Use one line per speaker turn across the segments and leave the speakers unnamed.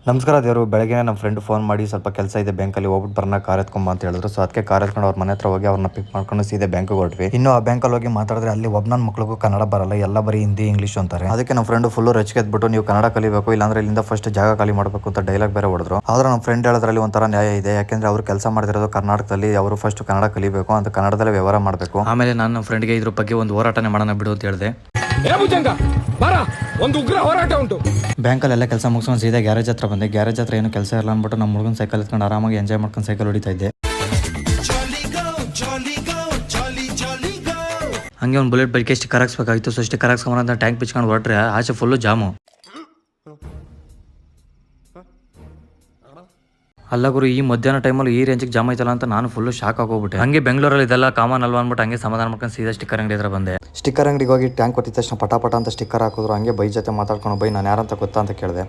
ನಮಸ್ಕಾರ ದೇವರು. ಬೆಳಗ್ಗೆ ನಮ್ಮ ಫ್ರೆಂಡ್ ಫೋನ್ ಮಾಡಿ ಸ್ವಲ್ಪ ಕೆಲಸ ಇದೆ ಬ್ಯಾಂಕಲ್ಲಿ ಹೋಗ್ಬಿಟ್ಟು ಬರೋಣ, ಕಾರ್ ಎತ್ಕೊಂಬ ಅಂತ ಹೇಳಿದ್ರು. ಸೊ ಅದಕ್ಕೆ ಕಾರ್ ಎತ್ಕೊಂಡು ಅವ್ರ ಮನೆ ಹತ್ರ ಹೋಗಿ ಅವ್ರನ್ನ ಪಿಕ್ ಮಾಡ್ಕೊಂಡು ಸೀದಾ ಬ್ಯಾಂಕಿಗೆ ಹೊರಟ್ವಿ. ಇನ್ನು ಆ ಬ್ಯಾಂಕಲ್ಲಿ ಹೋಗಿ ಮಾತಾಡಿದ್ರೆ ಅಲ್ಲಿ ಒಬ್ಬ ನನ್ನ ಮಕ್ಳಿಗೂ ಕನ್ನಡ ಬರಲ್ಲ, ಎಲ್ಲ ಬರೀ ಹಿಂದಿ ಇಂಗ್ಲಿಷ್ ಅಂತಾರೆ. ಅದಕ್ಕೆ ನಮ್ಮ ಫ್ರೆಂಡ್ ಫುಲ್ ರಚಿಕೆದ್ಬಿಟ್ಟು ನೀವು ಕನ್ನಡ ಕಲಿಬೇಕು, ಇಲ್ಲಾಂದ್ರೆ ಇಲ್ಲಿಂದ ಫಸ್ಟ್ ಜಾಗ ಖಾಲಿ ಮಾಡಬೇಕು ಅಂತ ಡೈಲಾಗ್ ಬೇರೆ ಹೊಡೆದ್ರು. ಆದ್ರೆ ನಮ್ಮ ಫ್ರೆಂಡ್ ಹೇಳೋದ್ರಲ್ಲಿ ಒಂಥರ ನ್ಯಾಯ ಇದೆ, ಯಾಕೆಂದ್ರೆ ಅವ್ರು ಕೆಲಸ ಮಾಡ್ತಿರೋದು ಕರ್ನಾಟಕದಲ್ಲಿ, ಅವರು ಫಸ್ಟ್ ಕನ್ನಡ ಕಲಿಬೇಕು ಅಂತ ಕನ್ನಡದಲ್ಲೇ ವ್ಯವಹಾರ ಮಾಡಬೇಕು. ಆಮೇಲೆ ನಾನು ನಮ್ಮ ಫ್ರೆಂಡ್ಗೆ ಇದ್ರ ಬಗ್ಗೆ ಒಂದು ಹೋರಾಟನೇ ಮಾಡೋಣ ಬಿಡು ಅಂತ ಹೇಳಿದೆ.
ಒಂದು ಉಗ್ರ ಹೋರಾಟ ಉಂಟು.
ಬ್ಯಾಂಕಲ್ಲೆಲ್ಲ ಕೆಲಸ ಮುಗಿಸ್ಕೊಂಡು ಸೀದಾ ಗ್ಯಾರೇಜ್ ಹತ್ರ ಬಂದೆ. ಗ್ಯಾರೇಜ್ ಹತ್ರ ಏನು ಕೆಲಸ ಇಲ್ಲ ಅಂದ್ಬಿಟ್ಟು ನಮ್ಮ ಹುಡುಗನ ಸೈಕಲ್ ಎತ್ಕೊಂಡು ಆರಾಮಾಗಿ ಎಂಜಾಯ್ ಮಾಡ್ಕೊಂಡು ಸೈಕಲ್ ಹೊಡಿತಾ ಇದ್ದೆ. ಹಂಗೆ ಒಂದು ಬುಲೆಟ್ ಬೈಕ್ಗೆ ಸ್ಟಿಕ್ಕರ್ ಹಾಕ್ಸ್ಬೇಕಾಗಿತ್ತು. ಸೊ ಸ್ಟಿಕ್ಕರ್ ಹಾಕ್ಸ್ಕೊಂಬಂತ ಟ್ಯಾಂಕ್ ಬಿಚ್ಕೊಂಡು ಹೊರಟ್ರೆ ಆಚೆ ಫುಲ್ಲು ಜಾಮು. ಅಲ್ಲ ಗುರು, ಈ ಮಧ್ಯಾಹ್ನ ಟೈಮಲ್ಲಿ ಈ ರೇಂಜಿಗೆ ಜಾಮ್ ಆಯ್ತಲ್ಲ ಅಂತ ನಾನು ಫುಲ್ಲು ಶಾಕ್ ಆಗೋಗ್ಬಿಟ್ಟೆ. ಹಂಗೆ ಬೆಂಗಳೂರಲ್ಲಿ ಇದೆಲ್ಲ ಕಾಮನ್ ಅಲ್ವಾ ಅಂದ್ಬಿಟ್ಟು ಹಂಗೆ ಸಮಾಧಾನ ಮಾಡ್ಕೊಂಡು ಸೀದಾ ಸ್ಟಿಕ್ಕರ್ ಅಂಗಡಿ ಹತ್ರ ಬಂದೆ. ಸ್ಟಿಕ್ಕರ್ ಅಂಗಡಿಗೆ ಹೋಗಿ ಟ್ಯಾಂಕ್ ಕೊಟ್ಟಿದ ತಕ್ಷಣ ಪಟಾಪಟ ಅಂತ ಸ್ಟಿಕ್ಕರ್ ಹಾಕಿದ್ರು. ಹಂಗೆ ಬೈ ಜೊತೆ ಮಾತಾಡ್ಕೊಂಡು ಬೈ ನಾನು ಯಾರಂತ ಗೊತ್ತಾ ಅಂತ ಕೇಳಿದೆ.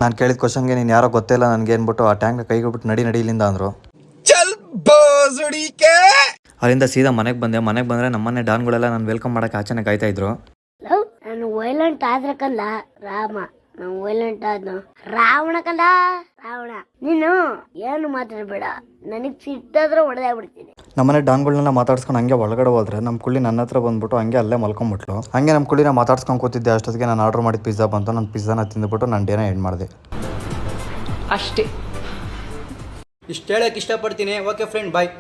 ನಾನು ಕೇಳಿದ ಕ್ವಶನ್ಗೆ ನೀನು ಯಾರೋ ಗೊತ್ತಿಲ್ಲ ನನಗೆ ಅನ್ಬಿಟ್ಟು ಆ ಟ್ಯಾಂಕ್ ಕೈಗೆ ಬಿಟ್ಟು ನಡಿ ಇಲ್ಲಿಂದ ಅಂದ್ರು. ಅಲ್ಲಿಂದ ಸೀದಾ ಮನೆಗೆ ಬಂದೆ. ಮನೆಗೆ ಬಂದ್ರೆ ನಮ್ಮನೆ ಡಾನ್ಗಳೆಲ್ಲ ನಾನು ವೆಲ್ಕಮ್ ಮಾಡಕ್ಕೆ ಆಚೆನೆ ಕಾಯ್ತಾ ಇದ್ರು.
ನಾನು ವೈಲೆಂಟ್ ಆದ್ರಕಲ್ಲ ರಾಮ, ನಾನು ವೈಲೆಂಟ್ ಆದ್ನು ರಾವಣ ಕಂದ ರಾವಣ. ನೀನು ಏನು ಮಾತಾಡ್ಬೇಡ, ನನಗ್ ಸಿಟ್ಟಾದ್ರೆ ಹೊಡೆದಾಗ್ಬಿಡ್ತೀನಿ.
ನಮ್ಮನೆ ಡಾನ್ಗಳನ್ನೆಲ್ಲ ಮಾತಾಡ್ಸ್ಕೊಂಡು ಹಂಗೆ ಒಳಗಡೆ ಹೋದ್ರೆ ನಮ್ಮ ಕುಳ್ಳಿ ನನ್ನ ಹತ್ರ ಬಂದ್ಬಿಟ್ಟು ಹಂಗೆ ಅಲ್ಲೇ ಮಲ್ಕೊಂಡ್ಬಿಟ್ಲು. ಹಂಗೆ ನಮ್ಮ ಕುಳ್ಳಿನ ಮಾತಾಡ್ಸ್ಕೊಂಡು ಕೂತಿದ್ದೆ. ಅಷ್ಟೊತ್ತಿಗೆ ನಾನು ಆರ್ಡರ್ ಮಾಡಿದ ಪಿಜ್ಜಾ ಬಂತು. ನಾನು ಪಿಜ್ಜಾನ ತಿಂದ್ಬಿಟ್ಟು ನಾನು ಡೇನ ಎಂಡ್ ಮಾಡಿದೆ.
ಅಷ್ಟೇ.
ಇಷ್ಟು ಹೇಳಕ್ಕೆ ಇಷ್ಟಪಡ್ತೀನಿ. ಓಕೆ ಫ್ರೆಂಡ್, ಬಾಯ್.